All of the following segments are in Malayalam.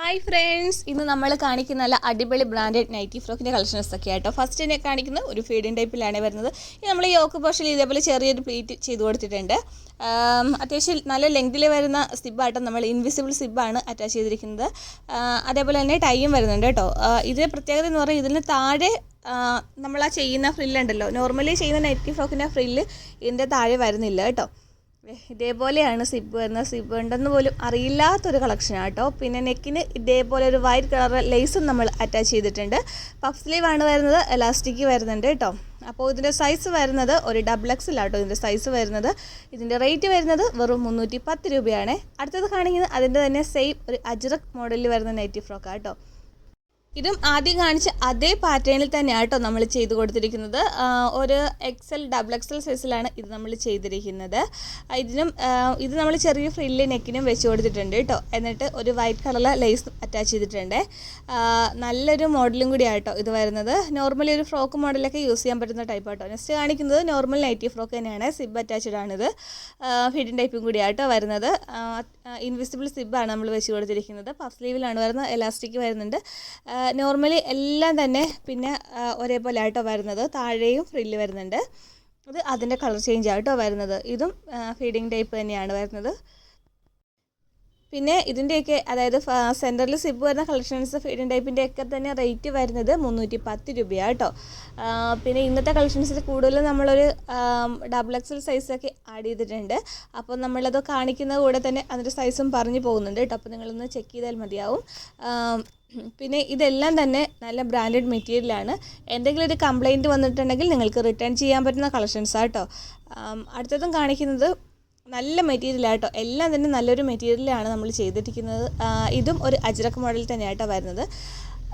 ഹായ് ഫ്രണ്ട്സ്, ഇന്ന് നമ്മൾ കാണിക്കുന്ന നല്ല അടിപൊളി ബ്രാൻഡഡ് നൈറ്റി ഫ്രോക്കിൻ്റെ കളക്ഷൻസ് ഒക്കെ ആട്ടോ. ഫസ്റ്റ് തന്നെ കാണിക്കുന്ന ഒരു ഫീഡിങ് ടൈപ്പിലാണ് വരുന്നത്. ഇത് നമ്മൾ യോക്ക് പോർഷനിൽ ഇതേപോലെ ചെറിയൊരു പ്ലീറ്റ് ചെയ്ത് കൊടുത്തിട്ടുണ്ട്. അത്യാവശ്യം നല്ല ലെങ്തിൽ വരുന്ന സിബ്ബാട്ടോ, നമ്മൾ ഇൻവിസിബിൾ സിബ്ബാണ് അറ്റാച്ച് ചെയ്തിരിക്കുന്നത്. അതേപോലെ തന്നെ ടൈയും വരുന്നുണ്ട് കേട്ടോ. ഇതിൻ്റെ പ്രത്യേകത എന്ന് പറഞ്ഞാൽ ഇതിന് താഴെ നമ്മൾ ആ ചെയ്യുന്ന ഫ്രില്ലുണ്ടല്ലോ, നോർമലി ചെയ്യുന്ന നൈറ്റി ഫ്രോക്കിൻ്റെ ഫ്രില്ല് ഇതിൻ്റെ താഴെ വരുന്നില്ല കേട്ടോ. ഇതേപോലെയാണ് സിബ് വരുന്നത്. സിബ് ഉണ്ടെന്ന് പോലും അറിയില്ലാത്തൊരു കളക്ഷനാണ് കേട്ടോ. പിന്നെ നെക്കിന് ഇതേപോലെ ഒരു വൈറ്റ് കളർ ലേസും നമ്മൾ അറ്റാച്ച് ചെയ്തിട്ടുണ്ട്. പഫ് സ്ലീവ് ആണ് വരുന്നത്, എലാസ്റ്റിക് വരുന്നുണ്ട് കേട്ടോ. അപ്പോൾ ഇതിൻ്റെ സൈസ് വരുന്നത് ഒരു XXL ആട്ടോ ഇതിൻ്റെ സൈസ് വരുന്നത്. ഇതിൻ്റെ റേറ്റ് വരുന്നത് വെറും 310 രൂപയാണ്. അടുത്തത് കാണിക്കുന്നത് അതിൻ്റെ തന്നെ സെയിം ഒരു അജ്രക് മോഡലിൽ വരുന്ന നൈറ്റി ഫ്രോക്കാണ് കേട്ടോ. ഇതും ആദ്യം കാണിച്ച അതേ പാറ്റേണിൽ തന്നെയാണ് കേട്ടോ നമ്മൾ ചെയ്ത് കൊടുത്തിരിക്കുന്നത്. ഒരു XXL സൈസിലാണ് ഇത് നമ്മൾ ചെയ്തിരിക്കുന്നത്. ഇത് നമ്മൾ ചെറിയ ഫ്രില്ല് നെക്കിനും വെച്ച് കൊടുത്തിട്ടുണ്ട് കേട്ടോ. എന്നിട്ട് ഒരു വൈറ്റ് കളറിലെ ലേസ് അറ്റാച്ച് ചെയ്തിട്ടുണ്ട്. നല്ലൊരു മോഡലും കൂടിയാണ് കേട്ടോ ഇത് വരുന്നത്. നോർമലി ഒരു ഫ്രോക്ക് മോഡലൊക്കെ യൂസ് ചെയ്യാൻ പറ്റുന്ന ടൈപ്പ് കേട്ടോ. നെക്സ്റ്റ് കാണിക്കുന്നത് നോർമൽ നൈറ്റി ഫ്രോക്ക് തന്നെയാണ്. സിബ് അറ്റാച്ച്ഡ് ആണിത്. ഫിഡിങ് ടൈപ്പും കൂടിയാണ് കേട്ടോ വരുന്നത്. ഇൻവിസിബിൾ സിബ്ബാണ് നമ്മൾ വെച്ച് കൊടുത്തിരിക്കുന്നത്. പഫ് സ്ലീവിലാണ് വരുന്നത്, എലാസ്റ്റിക് വരുന്നുണ്ട്. നോർമലി എല്ലാം തന്നെ പിന്നെ ഒരേപോലെ ആയിട്ടോ വരുന്നത്. താഴെയും ഫ്രില്ല് വരുന്നുണ്ട്. ഇത് അതിൻ്റെ കളർ ചേഞ്ച് ആയിട്ടോ വരുന്നത്. ഇതും ഫീഡിങ് ടൈപ്പ് തന്നെയാണ് വരുന്നത്. പിന്നെ ഇതിൻ്റെയൊക്കെ അതായത് സെൻറ്ററിൽ സിബ് വരുന്ന കളക്ഷൻസ് ഫീഡിങ് ടൈപ്പിൻ്റെ ഒക്കെ തന്നെ റേറ്റ് വരുന്നത് 310 രൂപയാണ് കേട്ടോ. പിന്നെ ഇന്നത്തെ കളക്ഷൻസിൽ കൂടുതലും നമ്മളൊരു XXL സൈസൊക്കെ ആഡ് ചെയ്തിട്ടുണ്ട്. അപ്പോൾ നമ്മളത് കാണിക്കുന്ന കൂടെ തന്നെ അതിൻ്റെ സൈസും പറഞ്ഞു പോകുന്നുണ്ട് കേട്ടോ. അപ്പോൾ നിങ്ങളൊന്ന് ചെക്ക് ചെയ്താൽ മതിയാവും. പിന്നെ ഇതെല്ലാം തന്നെ നല്ല ബ്രാൻഡഡ് മെറ്റീരിയലാണ്. എന്തെങ്കിലും ഒരു കംപ്ലയിൻറ്റ് വന്നിട്ടുണ്ടെങ്കിൽ നിങ്ങൾക്ക് റിട്ടേൺ ചെയ്യാൻ പറ്റുന്ന കളക്ഷൻസാണ് കേട്ടോ. അടുത്തതും കാണിക്കുന്നത് നല്ല മെറ്റീരിയലാട്ടോ. എല്ലാം തന്നെ നല്ലൊരു മെറ്റീരിയലാണ് നമ്മൾ ചെയ്തിരിക്കുന്നത്. ഇതും ഒരു അജ്രക് മോഡൽ തന്നെയാട്ടോ വരുന്നത്.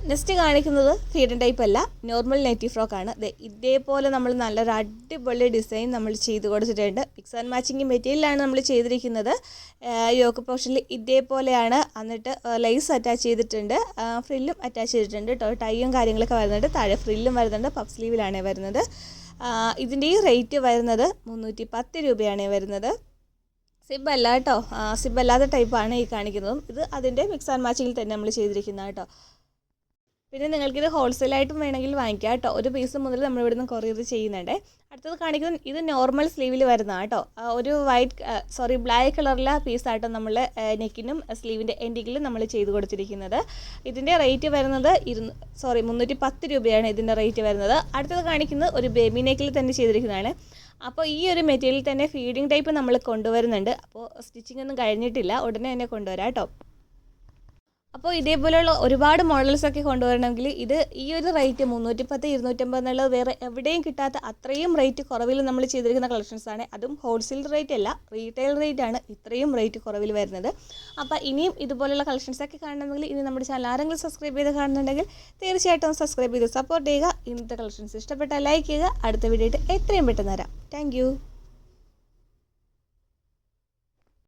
നെക്സ്റ്റ് കാണിക്കുന്നത് ഫീഡിങ് ടൈപ്പ് അല്ല, നോർമൽ നൈറ്റി ഫ്രോക്കാണ്. ഇതേപോലെ നമ്മൾ നല്ലൊരു അടിപൊളി ഡിസൈൻ നമ്മൾ ചെയ്ത് കൊടുത്തിട്ടുണ്ട്. മിക്സ് ആൻഡ് മാച്ചിങ് മെറ്റീരിയലാണ് നമ്മൾ ചെയ്തിരിക്കുന്നത്. യോക്ക് പോർഷനിൽ ഇതേപോലെയാണ്. എന്നിട്ട് ലൈസ് അറ്റാച്ച് ചെയ്തിട്ടുണ്ട്, ഫ്രില്ലും അറ്റാച്ച് ചെയ്തിട്ടുണ്ട് കേട്ടോ. ടൈയും കാര്യങ്ങളൊക്കെ വരുന്നുണ്ട്. താഴെ ഫ്രില്ലും വരുന്നുണ്ട്. പഫ് സ്ലീവിലാണ് വരുന്നത്. ഇതിൻ്റെ ഈ റേറ്റ് വരുന്നത് 310 രൂപയാണ് വരുന്നത്. സിബ് അല്ല കേട്ടോ, സിബ് അല്ലാത്ത ടൈപ്പാണ് ഈ കാണിക്കുന്നതും. ഇത് അതിൻ്റെ മിക്സ് ആൻഡ് മാച്ചിങ്ങിൽ തന്നെ നമ്മൾ ചെയ്തിരിക്കുന്നത് കേട്ടോ. പിന്നെ നിങ്ങൾക്കിത് ഹോൾസെയിലായിട്ടും വേണമെങ്കിൽ വാങ്ങിക്കാം കേട്ടോ. ഒരു പീസ് മുതൽ നമ്മൾ ഇവിടുന്ന് കൊറിയർ ചെയ്യുന്നുണ്ട്. അടുത്തത് കാണിക്കുന്നത് ഇത് നോർമൽ സ്ലീവിൽ വരുന്നതാണ് കേട്ടോ. ഒരു ബ്ലാക്ക് കളറിലെ പീസാട്ടോ നമ്മൾ നെക്കിനും സ്ലീവിൻ്റെ എൻഡിങ്ങിലും നമ്മൾ ചെയ്ത് കൊടുത്തിരിക്കുന്നത്. ഇതിൻ്റെ റേറ്റ് വരുന്നത് 310 രൂപയാണ് ഇതിൻ്റെ റേറ്റ് വരുന്നത്. അടുത്തത് കാണിക്കുന്നത് ഒരു ബേബി നെക്കിൽ തന്നെ ചെയ്തിരിക്കുന്നതാണ്. അപ്പോൾ ഈ ഒരു മെറ്റീരിയൽ തന്നെ ഫീഡിങ് ടൈപ്പ് നമ്മൾ കൊണ്ടുവരുന്നുണ്ട്. അപ്പോൾ സ്റ്റിച്ചിങ് ഒന്നും കഴിഞ്ഞിട്ടില്ല, ഉടനെ തന്നെ കൊണ്ടുവരാം കേട്ടോ. അപ്പോൾ ഇതേപോലെയുള്ള ഒരുപാട് മോഡൽസൊക്കെ കൊണ്ടുവരണമെങ്കിൽ ഈ ഒരു റേറ്റ് 310, 250 എന്നുള്ളത് വേറെ എവിടെയും കിട്ടാത്ത അത്രയും റേറ്റ് കുറവിൽ നമ്മൾ ചെയ്തിരിക്കുന്ന കളക്ഷൻസാണ്. അതും ഹോൾസെയിൽ റേറ്റ് അല്ല, റീറ്റെയിൽ റേറ്റ് ആണ് ഇത്രയും റേറ്റ് കുറവിൽ വരുന്നത്. അപ്പോൾ ഇനിയും ഇതുപോലെയുള്ള കളക്ഷൻസൊക്കെ കാണണമെങ്കിൽ ഇനി നമ്മുടെ ചാനൽ ആരെങ്കിലും സബ്സ്ക്രൈബ് ചെയ്ത് കാണുന്നുണ്ടെങ്കിൽ തീർച്ചയായിട്ടും സബ്സ്ക്രൈബ് ചെയ്ത് സപ്പോർട്ട് ചെയ്യുക. ഇന്നത്തെ കളക്ഷൻസ് ഇഷ്ടപ്പെട്ടാൽ ലൈക്ക് ചെയ്യുക. അടുത്ത വീഡിയോ ആയിട്ട് എത്രയും പെട്ടെന്ന് തരാം. താങ്ക്